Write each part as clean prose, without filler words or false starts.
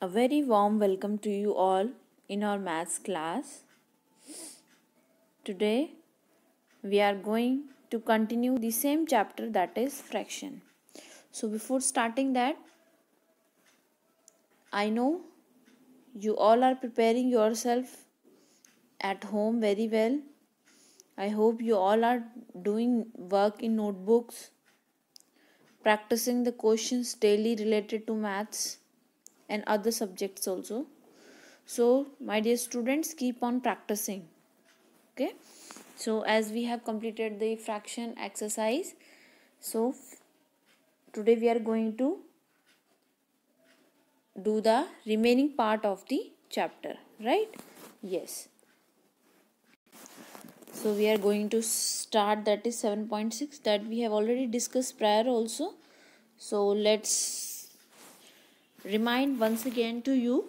A very warm welcome to you all in our maths class. Today we are going to continue the same chapter, that is fraction. So before starting that, I know you all are preparing yourself at home very well. I hope you all are doing work in notebooks, practicing the questions daily related to maths and other subjects also. So my dear students, keep on practicing. Okay, so as we have completed the fraction exercise, so today we are going to do the remaining part of the chapter, right? Yes, so we are going to start, that is 7.6 that we have already discussed prior also. So let's remind once again to you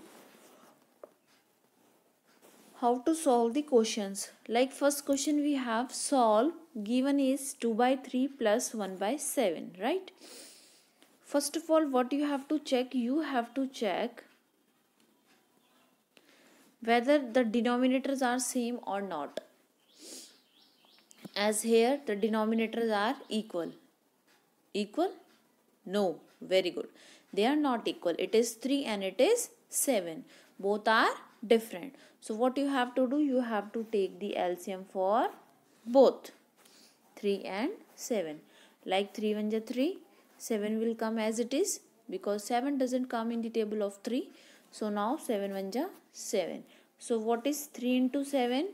how to solve the questions. Like first question we have solve, given is 2 by 3 plus 1 by 7, right? First of all, what you have to check, whether the denominators are same or not. As here the denominators are equal. No, very good. They are not equal. It is 3 and it is 7. Both are different. So what you have to do, you have to take the LCM for both 3 and 7. Like 3 1 ja 3, 7 will come as it is because 7 doesn't come in the table of 3. So now 7 1 ja 7. So what is 3 into 7?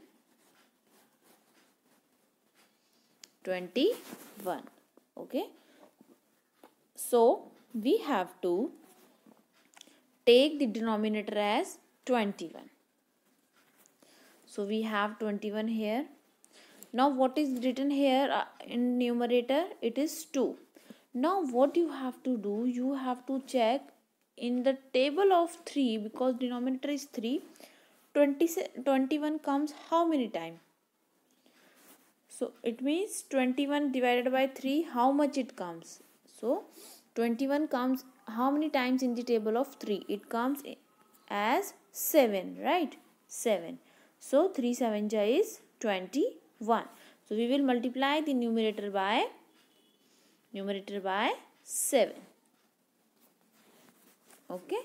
21. Okay. So we have to take the denominator as 21. So we have 21 here. Now what is written here in numerator? It is 2. Now what you have to do, you have to check in the table of 3, because denominator is 3, 21 comes how many times? So it means 21 divided by 3, how much it comes? So 21 comes how many times in the table of 3? It comes as 7, right? 7. So 3 7 ja is 21. So we will multiply the numerator by 7. Okay.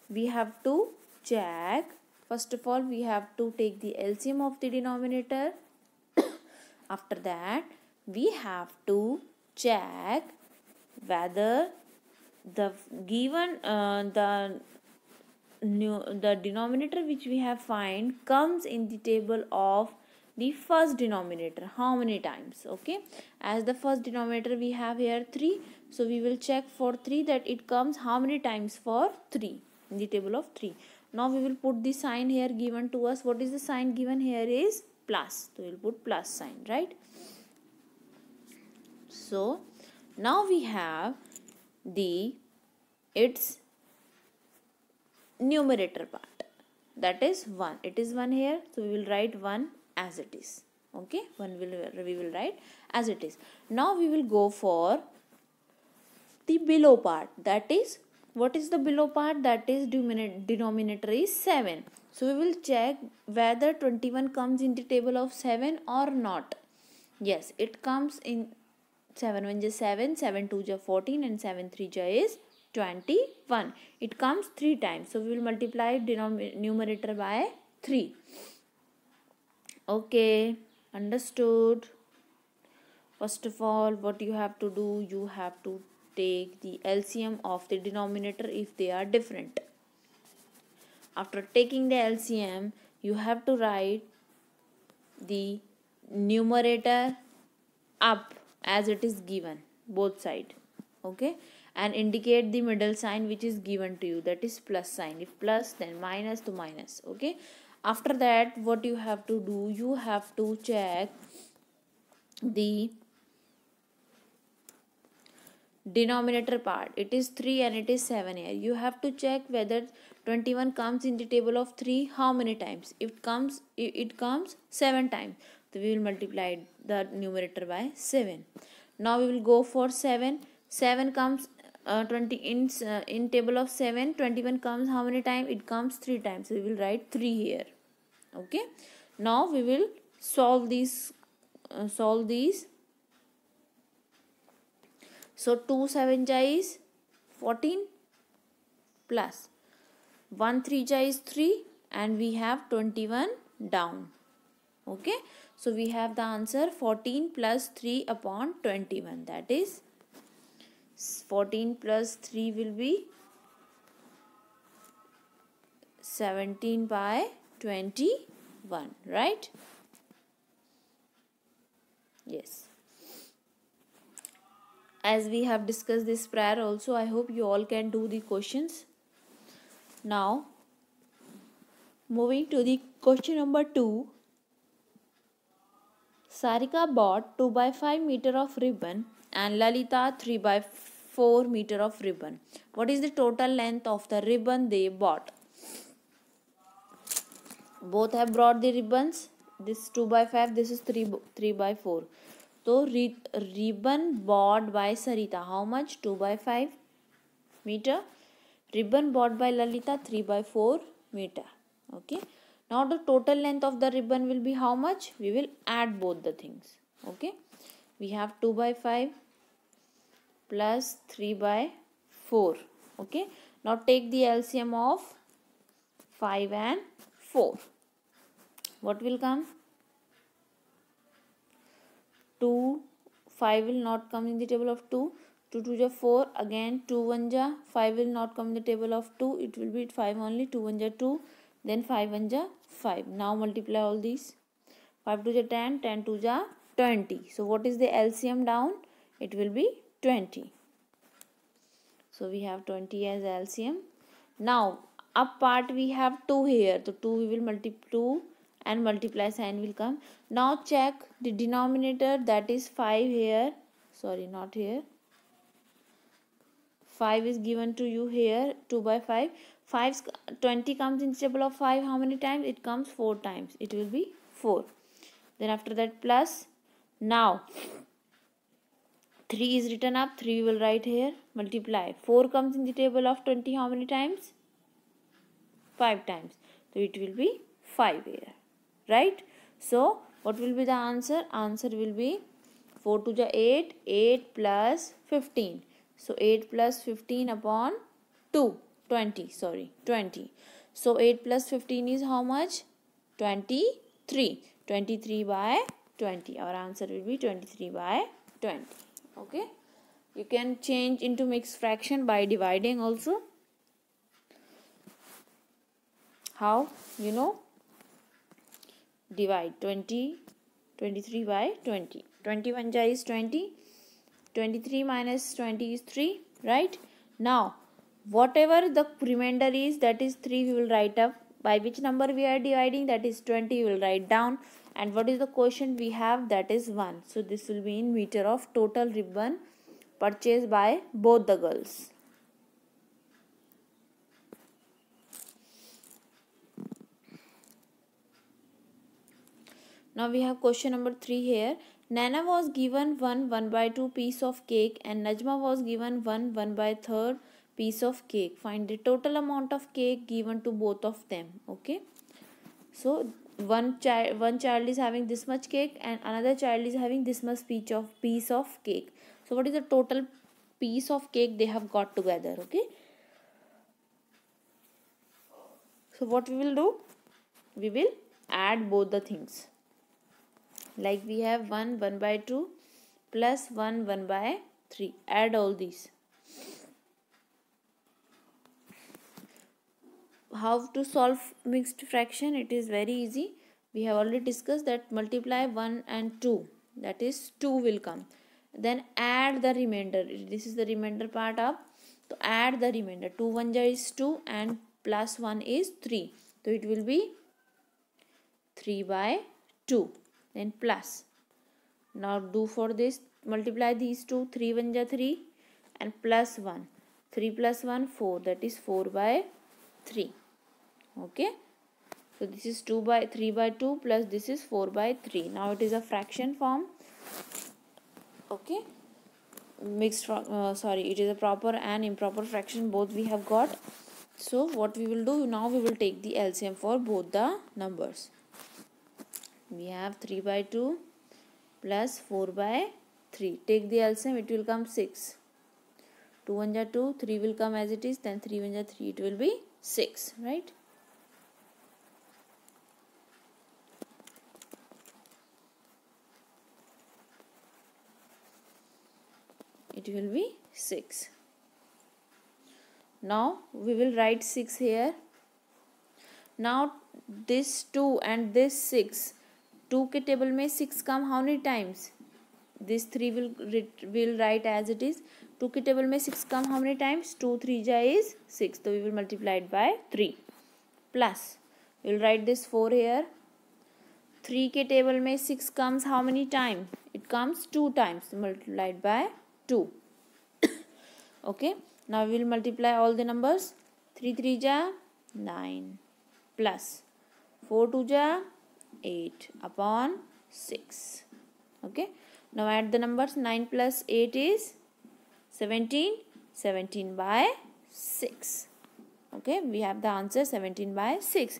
We have to check. First of all, we have to take the LCM of the denominator. After that, we have to check whether the given the denominator which we have find comes in the table of the first denominator how many times. Okay, as the first denominator we have here 3, so we will check for 3 that it comes how many times for 3 in the table of 3. Now we will put the sign here given to us. What is the sign given here is plus, so we will put plus sign, right? So now we have the its numerator part, that is 1. It is 1 here, so we will write 1 as it is. Okay, we will write as it is. Now we will go for the below part, that is, what is the below part? That is denominator is 7. So we will check whether 21 comes in the table of 7 or not. Yes, it comes in 7 1 ja 7, 7 2 ja 14 and 7 3 ja is 21. It comes 3 times. So we will multiply numerator by 3. Okay, understood. First of all, what you have to do, you have to take the LCM of the denominator if they are different. After taking the LCM, you have to write the numerator up as it is given, both side. Okay, and indicate the middle sign which is given to you, that is plus sign. If plus, then minus to minus. Okay, after that what you have to do, you have to check the denominator part. It is 3 and it is 7 here. You have to check whether 21 comes in the table of 3 how many times. If it comes 7 times, so we will multiply the numerator by 7. Now we will go for 7. 7 comes 20 in table of 7, 21 comes how many times? It comes 3 times. So we will write 3 here. Okay. Now we will solve these. So 2 7 ja is 14 plus 1 3 ja is 3 and we have 21 down. Okay. So we have the answer 14 plus 3 upon 21. That is 14 plus 3 will be 17 by 21. Right? Yes. As we have discussed this prior also, I hope you all can do the questions. Now, moving to the question number 2. Sarika bought 2 by 5 meter of ribbon and Lalita 3 by 4 meter of ribbon. What is the total length of the ribbon they bought? Both have brought the ribbons. This 2 by 5, this is 3 by 4. So, ribbon bought by Sarita, how much? 2 by 5 meter. Ribbon bought by Lalita, 3 by 4 meter. Okay. Now, the total length of the ribbon will be how much? We will add both the things. Okay. We have 2 by 5 plus 3 by 4. Okay. Now, take the LCM of 5 and 4. What will come? 2, 5 will not come in the table of 2. 2 2 ja 4. Again 2 1 ja. 5 will not come in the table of 2. It will be 5 only. 2 1 ja 2. Then 5 1 ja 5. Now multiply all these. 5 2 ja 10. 10 2 ja 20. So what is the LCM down? It will be 20. So we have 20 as LCM. Now up part we have 2 here. So 2 we will multiply 2 and multiply sign will come. Now check the denominator, that is 5 here. Sorry, not here. 5 is given to you here, 2 by 5. 20 comes in table of 5. How many times? It comes 4 times. It will be 4. Then after that plus. Now 3 is written up. 3 will write here. Multiply. 4 comes in the table of 20. How many times? 5 times. So it will be 5 here. Right? So what will be the answer? Answer will be 4 to the 8. 8 plus 15. So 8 plus 15 upon 2. 20. Sorry. 20. So 8 plus 15 is how much? 23. 23 by 20. Our answer will be 23 by 20. Okay. You can change into mixed fraction by dividing also. How? You know. Divide 23 by 20. 21 ja is 20. 23 minus 20 is 3. Right? Now, whatever the remainder is, that is 3 we will write up. By which number we are dividing? That is 20 we will write down. And what is the quotient we have? That is 1. So, this will be in meter of total ribbon purchased by both the girls. Now we have question number 3 here. Nana was given 1 by 2 piece of cake and Najma was given 1 by 3 piece of cake. Find the total amount of cake given to both of them. Okay. So one child is having this much cake and another child is having this much piece of cake. So what is the total piece of cake they have got together? Okay. So what we will do? We will add both the things. Like we have 1 by 2 plus 1 by 3. Add all these. How to solve mixed fraction? It is very easy. We have already discussed that multiply 1 and 2. That is 2 will come. Then add the remainder. This is the remainder part up. So add the remainder. 2 1 ja is 2 and plus 1 is 3. So it will be 3 by 2. Then plus. Now do for this. Multiply these two. 3 1 ja 3 and plus 1. 3 plus 1 4. That is 4 by 3. Okay. So this is 3 by 2 plus this is 4 by 3. Now it is a fraction form. Okay. it is a proper and improper fraction, both we have got. So what we will do now, we will take the LCM for both the numbers. We have 3 by 2 plus 4 by 3. Take the LCM, it will come 6. 2 1 ja 2, 3 will come as it is, then 3 1 ja 3, it will be 6, right? It will be 6. Now we will write 6 here. Now this 2 and this 6, 2 के table में 6 come how many times? This 3 will write as it is. 2 के table में 6 come how many times? 2 3 ja is 6. So we will multiply it by 3. Plus we will write this 4 here. 3 के table में 6 comes how many times? It comes 2 times. Multiplied by 2. Okay. Now we will multiply all the numbers. 3 3 ja 9 plus 4 2 ja 8 upon 6. Okay. Now add the numbers. 9 plus 8 is 17. 17 by 6. Okay. We have the answer 17 by 6.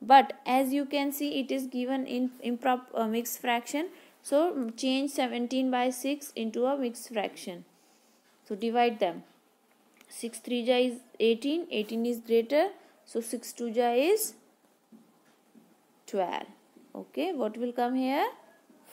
But as you can see, it is given in improper mixed fraction. So change 17 by 6 into a mixed fraction. So divide them. 6 3 ja is 18. 18 is greater. So 6 2 ja is 12. Okay. What will come here?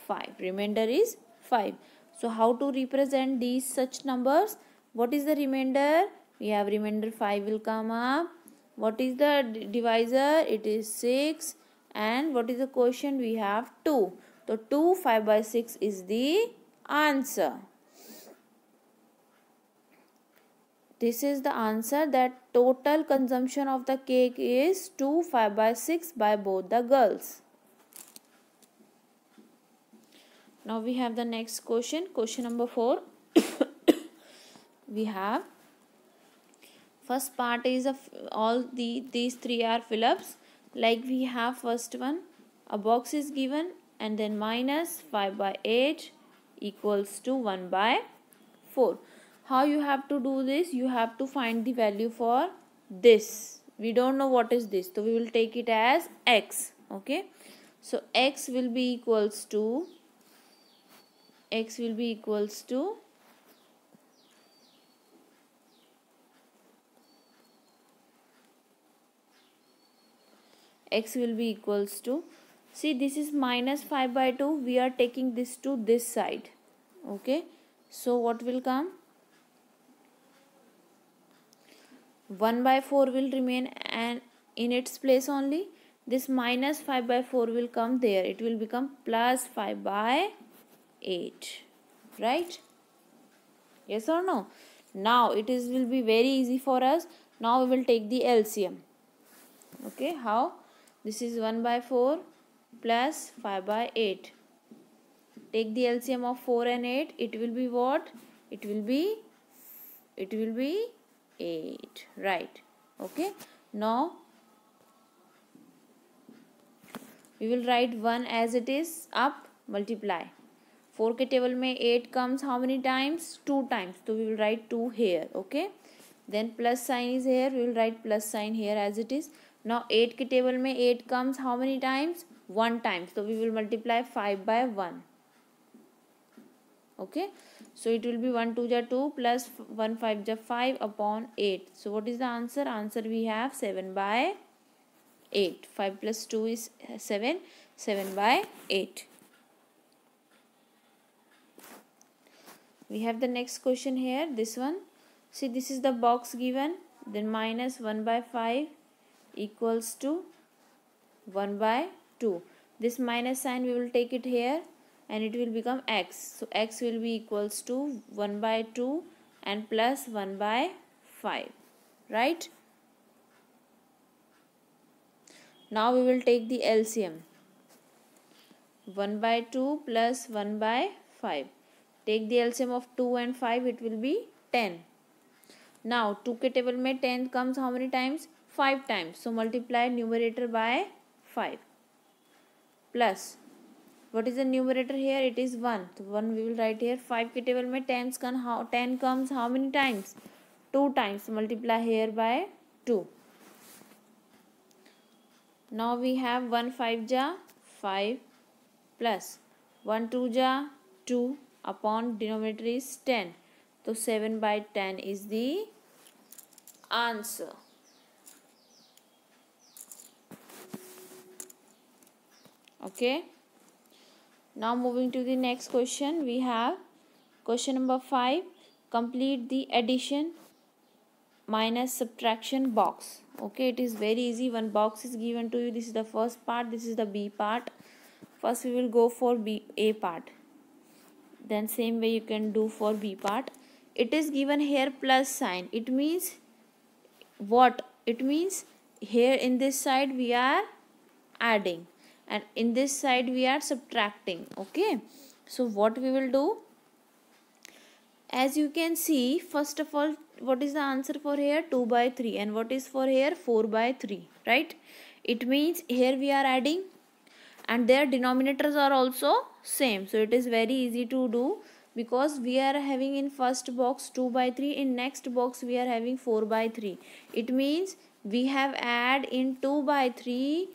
5. Remainder is 5. So how to represent these such numbers? What is the remainder? We have remainder 5 will come up. What is the divisor? It is 6. And what is the quotient? We have 2. So 2 5 by 6 is the answer. This is the answer, that total consumption of the cake is 2 5 by 6 by both the girls. Now we have the next question. Question number 4. We have first part is of all these three are fill-ups. Like we have first one, a box is given and then minus 5 by 8 equals to 1 by 4. How you have to do this? You have to find the value for this. We don't know what is this, so we will take it as x. Okay. So x will be equals to x will be equals to see, this is minus 5 by 2. We are taking this to this side. Okay. So what will come? 1 by 4 will remain and in its place only. This minus 5 by 4 will come there. It will become plus 5 by 8. Right? Yes or no? Now it will be very easy for us. Now we will take the LCM. Okay. How? This is 1 by 4 plus 5 by 8. Take the LCM of 4 and 8. It will be what? It will be 8. Right. Okay. Now we will write 1 as it is up, multiply. 4 के table में 8 comes how many times? 2 times. So we will write 2 here. Okay. Then plus sign is here. We will write plus sign here as it is. Now 8 के table में 8 comes how many times? 1 time. So we will multiply 5 by 1. Okay. So it will be 1 2 ja 2 plus 1 5 ja 5 upon 8. So what is the answer? Answer we have 7 by 8. 5 plus 2 is 7. 7 by 8. We have the next question here. This one. See, this is the box given. Then minus 1 by 5 equals to 1 by 2. This minus sign we will take it here and it will become x. So x will be equals to 1 by 2 and plus 1 by 5. Right? Now we will take the LCM. 1 by 2 plus 1 by 5. Take the LCM of 2 and 5. It will be 10. Now 2 के table में 10 comes how many times? 5 times. So multiply numerator by 5. Plus what is the numerator here? It is 1. So 1 we will write here. 5 के table में 10 comes how many times? 2 times. So multiply here by 2. Now we have 1 5 ja 5 plus 1 2 ja 2 upon denominator is 10. So 7 by 10 is the answer. Okay. Now moving to the next question, we have question number 5. Complete the addition minus subtraction box. Okay, it is very easy. One box is given to you. This is the first part. This is the B part. First we will go for A part. Then same way you can do for B part. It is given here plus sign. It means what? It means here in this side we are adding, and in this side we are subtracting. Okay, so what we will do, as you can see, first of all, what is the answer for here? 2 by 3. And what is for here? 4 by 3, right? It means here we are adding and their denominators are also same. So it is very easy to do, because we are having in first box 2 by 3, in next box we are having 4 by 3. It means we have add in 2 by 3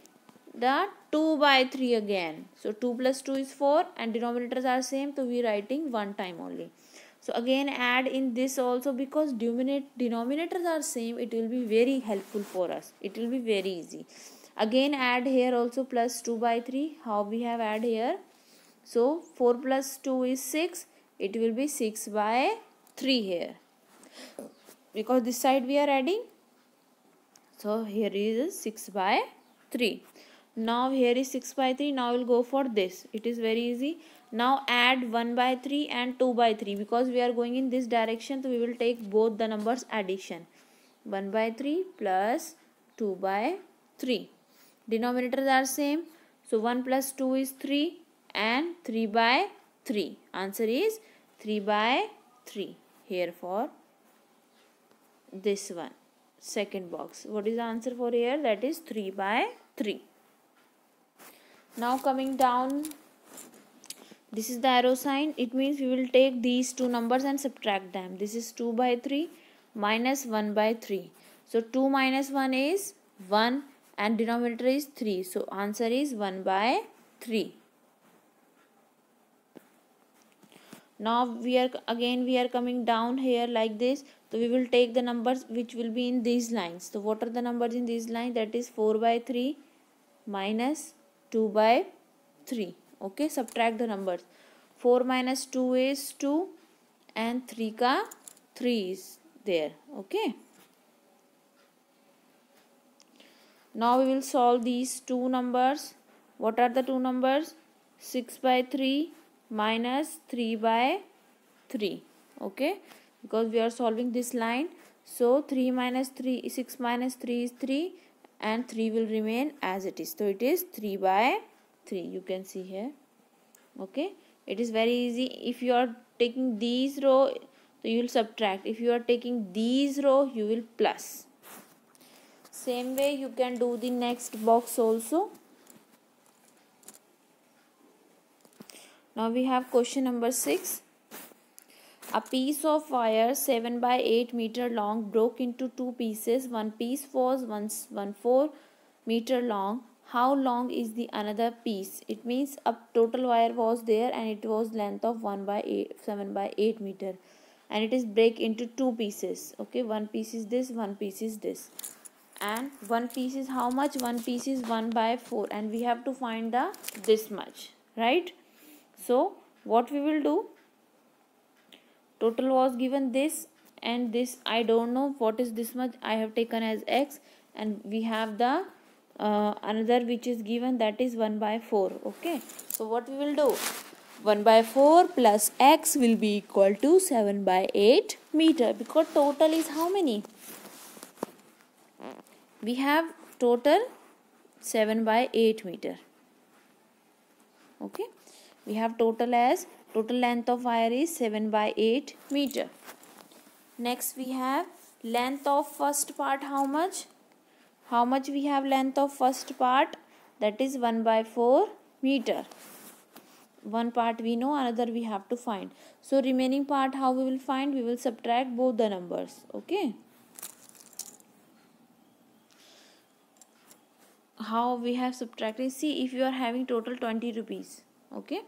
the 2 by 3 again. So 2 plus 2 is 4 and denominators are same, so we writing one time only. So again add in this also, because denominators are same, it will be very helpful for us. It will be very easy. Again add here also plus 2 by 3. How we have add here? So 4 plus 2 is 6. It will be 6 by 3 here, because this side we are adding. So here is 6 by 3. Now here is 6 by 3. Now we'll go for this. It is very easy. Now add 1 by 3 and 2 by 3. Because we are going in this direction, so we will take both the numbers addition. 1 by 3 plus 2 by 3. Denominators are same. So 1 plus 2 is 3 and 3 by 3. Answer is 3 by 3 here for this one. Second box. What is the answer for here? That is 3 by 3. Now coming down, this is the arrow sign. It means we will take these two numbers and subtract them. This is 2 by 3 minus 1 by 3. So 2 minus 1 is 1 and denominator is 3. So answer is 1 by 3. Now we are coming down here like this. So we will take the numbers which will be in these lines. So what are the numbers in these lines? That is 4 by 3 minus 2 by 3. Okay, subtract the numbers. 4 minus 2 is 2 and 3 ka 3 is there. Okay. Now we will solve these two numbers. What are the two numbers? 6 by 3 minus 3 by 3. Okay, because we are solving this line. So 3 minus 3, 6 minus 3 is 3 and 3 will remain as it is. So it is 3 by 3. You can see here. Okay, it is very easy. If you are taking these row, so you will subtract. If you are taking these row, you will plus. Same way you can do the next box also. Now we have question number 6. A piece of wire 7 by 8 meter long broke into two pieces. One piece was 4 meter long. How long is the another piece? It means a total wire was there and it was length of 7 by 8 meter, and it is break into two pieces. Okay, one piece is this, one piece is this, and one piece is how much? One piece is 1 by 4, and we have to find the this much, right? So what we will do, total was given this and this, I don't know what is this much, I have taken as x, and we have the another which is given, that is 1 by 4. Okay, so what we will do, 1 by 4 plus x will be equal to 7 by 8 meter, because total is how many? We have total 7 by 8 meter. Okay, we have total as total length of wire is 7 by 8 meter. Next we have length of first part. How much? How much we have length of first part? That is 1 by 4 meter. one part we know, another we have to find. So remaining part, how we will find? We will subtract both the numbers. Okay, how we have subtracted? See, if you are having total 20 rupees, okay,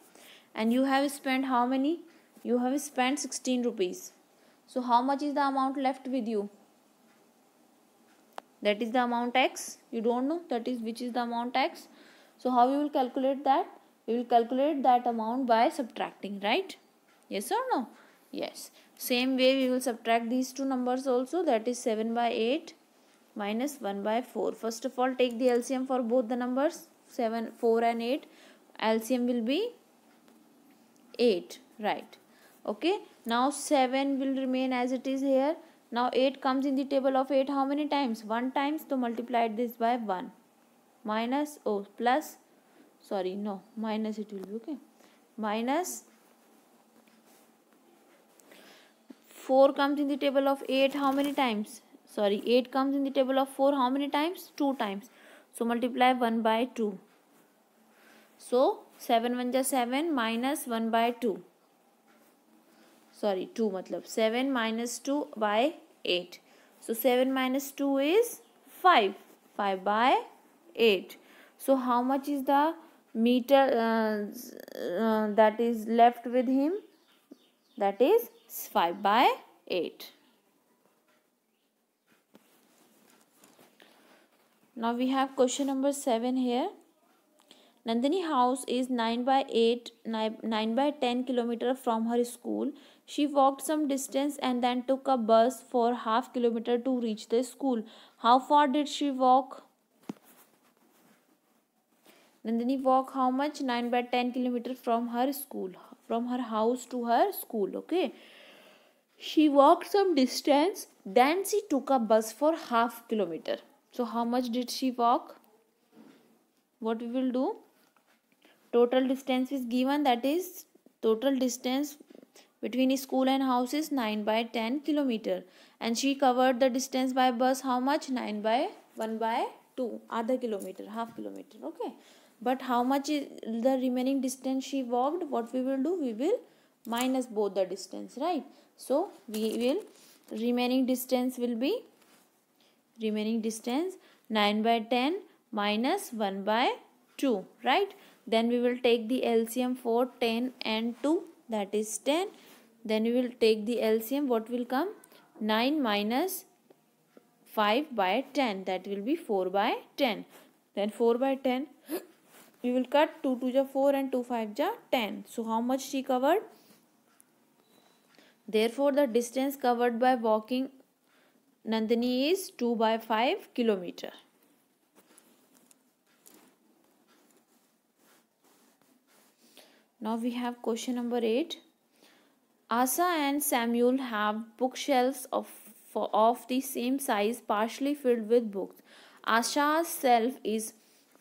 and you have spent how many? You have spent 16 rupees. So how much is the amount left with you? That is the amount X. You don't know that is which is the amount X. So how we will calculate that? We will calculate that amount by subtracting, right? Yes or no? Yes. Same way we will subtract these two numbers also, that is 7 by 8 minus 1 by 4. First of all, take the LCM for both the numbers, 7, 4 and 8. LCM will be 8, right? Okay, now 7 will remain as it is here. Now 8 comes in the table of 8 how many times? 1 times. So multiply this by 1 minus, oh, plus, sorry, no, minus it will be, okay, minus 4 comes in the table of 8 how many times? Sorry, 8 comes in the table of 4 how many times? 2 times. So multiply 1 by 2. So 7 1 ja 7 minus 1 by 2. Sorry, 2 matlab 7 minus 2 by 8. So 7 minus 2 is 5. 5 by 8. So how much is the meter that is left with him? That is 5 by 8. Now we have question number 7 here. Nandini house is 9 by 8, 9 by 10 kilometer from her school. She walked some distance and then took a bus for half kilometer to reach the school. How far did she walk? Nandini walked how much? 9 by 10 kilometer from her school, from her house to her school. Okay. She walked some distance, then she took a bus for half kilometer. So how much did she walk? What we will do? Total distance is given, that is total distance between school and house is 9 by 10 kilometer, and she covered the distance by bus how much? 9 by 1 by 2, other kilometer, half kilometer. Okay, but how much is the remaining distance she walked? What we will do? We will minus both the distance, right? So we will, remaining distance will be, remaining distance 9 by 10 minus 1 by 2, right? Then we will take the LCM for 10 and 2, that is 10. Then we will take the LCM, what will come? 9 minus 5 by 10, that will be 4 by 10. Then 4 by 10, we will cut 2 2 ja 4 and 2 5 ja 10. So how much she covered? Therefore the distance covered by walking Nandini is 2 by 5 kilometer. Now we have question number 8. Asa and Samuel have bookshelves of the same size, partially filled with books. Asa's shelf is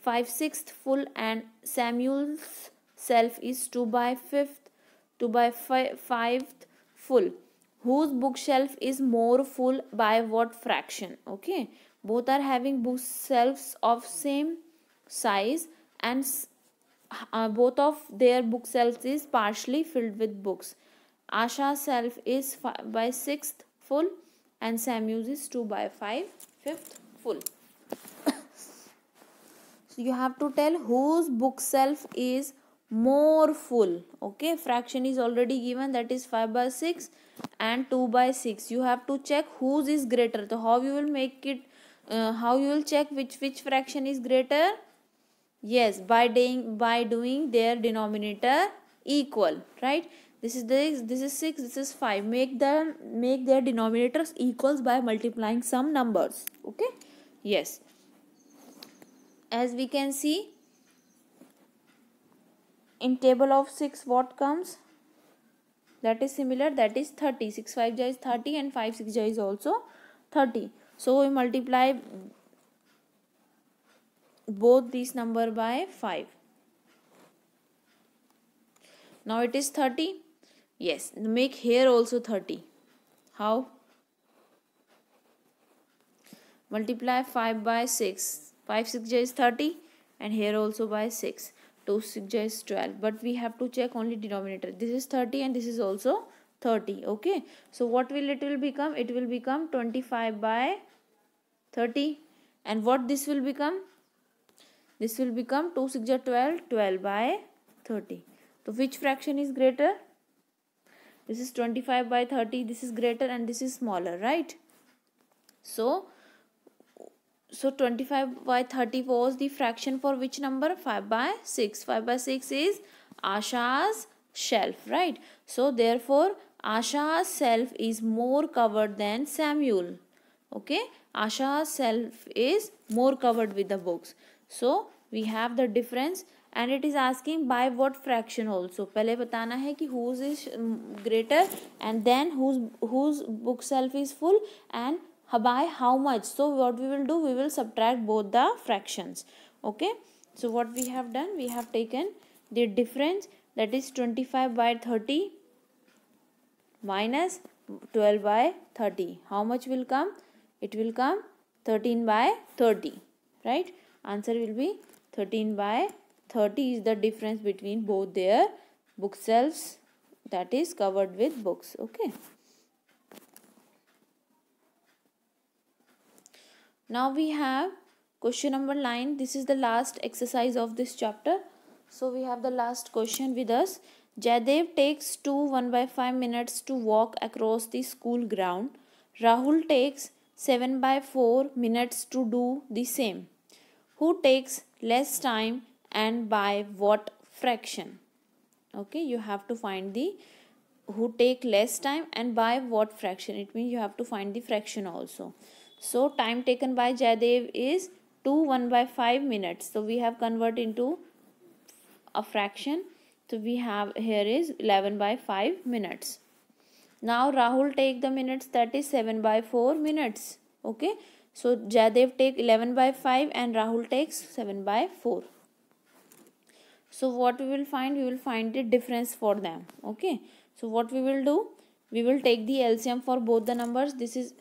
5/6 full and Samuel's shelf is 2 by 5 full. Whose bookshelf is more full by what fraction? Okay, both are having bookshelves of same size, and both of their bookshelves is partially filled with books. Asha's shelf is 5 by 6th full and Samuel's is 2 by 5/5 full. So you have to tell whose bookshelf is more full. Okay, fraction is already given, that is 5 by 6 and 2 by 6. You have to check whose is greater. So how you will make it, how you will check which fraction is greater? Yes, by doing their denominator equal, right? This is 6, this is 5. Make their denominators equals by multiplying some numbers. Okay, yes, as we can see in table of 6, what comes? That is similar, that is 30. 6 5 ja is 30 and 5 6 ja is also 30. So we multiply both these number by 5. Now it is 30. Yes, make here also 30. How? Multiply 5 by 6. 5 6 ja is 30 and here also by 6. 2 6 is 12, but we have to check only denominator. This is 30 and this is also 30. Okay, so what will it will become? It will become 25 by 30. And what this will become? This will become 2 6 are 12, 12 by 30. So which fraction is greater? This is 25 by 30. This is greater and this is smaller, right? So 25 by 30 was the fraction for which number? 5 by 6. 5 by 6 is Asha's shelf, right? So therefore Asha's shelf is more covered than Samuel. Okay, Asha's shelf is more covered with the books. So we have the difference, and it is asking by what fraction also. पहले बताना है कि whose is greater and then whose book shelf is full and by how much. So what we will do, we will subtract both the fractions. Okay, so what we have done, we have taken the difference, that is 25 by 30 minus 12 by 30. How much will come? It will come 13 by 30, right? Answer will be 13 by 30 is the difference between both their bookshelves, that is covered with books. Okay. Now we have question number 9. This is the last exercise of this chapter. So we have the last question with us. Jaidev takes 1/5 minutes to walk across the school ground. Rahul takes 7/4 minutes to do the same. Who takes less time and by what fraction? Okay, you have to find the who take less time and by what fraction. It means you have to find the fraction also. So time taken by Jaidev is 1/5 minutes. So we have converted into a fraction. So we have here is 11/5 minutes. Now Rahul take the minutes, that is 7/4 minutes. Okay, so Jaidev take 11/5 and Rahul takes 7/4. So what we will find? We will find the difference for them. Okay, so what we will do? We will take the LCM for both the numbers. This is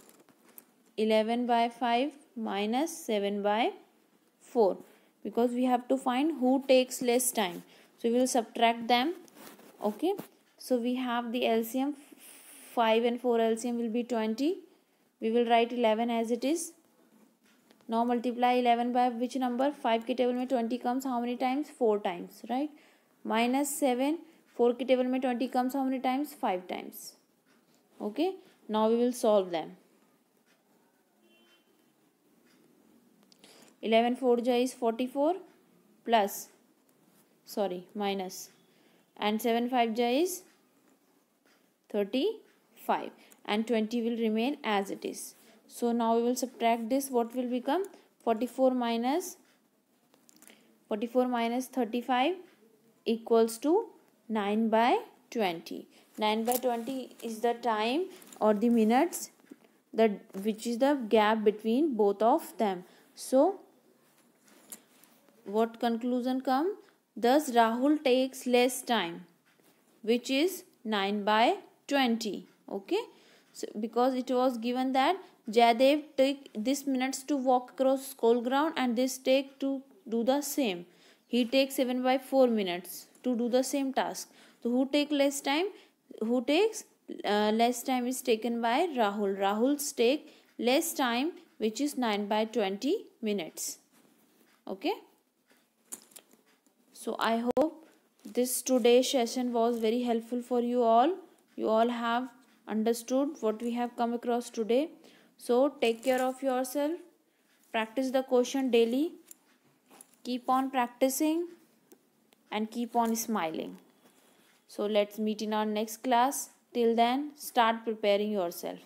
11/5 minus 7/4, because we have to find who takes less time. So we will subtract them. Okay, so we have the LCM 5 and 4 LCM will be 20. We will write 11 as it is. Now multiply 11 by which number? 5 के table में 20 comes how many times? 4 times, right? Minus 7, 4 के table में 20 comes how many times? 5 times. Okay, now we will solve them. 11 4 ja is 44 plus, sorry, minus, and 7 5 ja is 35, and 20 will remain as it is. So now we will subtract this. What will become? 44 minus 35 equals to 9/20. 9/20 is the time or the minutes that which is the gap between both of them. So what conclusion come? Thus Rahul takes less time, which is 9/20. Okay, so because it was given that Jaidev take this minutes to walk across school ground and this take to do the same. He takes 7/4 minutes to do the same task. So who take less time? Who takes less time is taken by Rahul. Rahul's take less time, which is 9/20 minutes. Okay. So I hope this today's session was very helpful for you all. You all have understood what we have come across today. So take care of yourself. Practice the question daily. Keep on practicing and keep on smiling. So let's meet in our next class. Till then, start preparing yourself.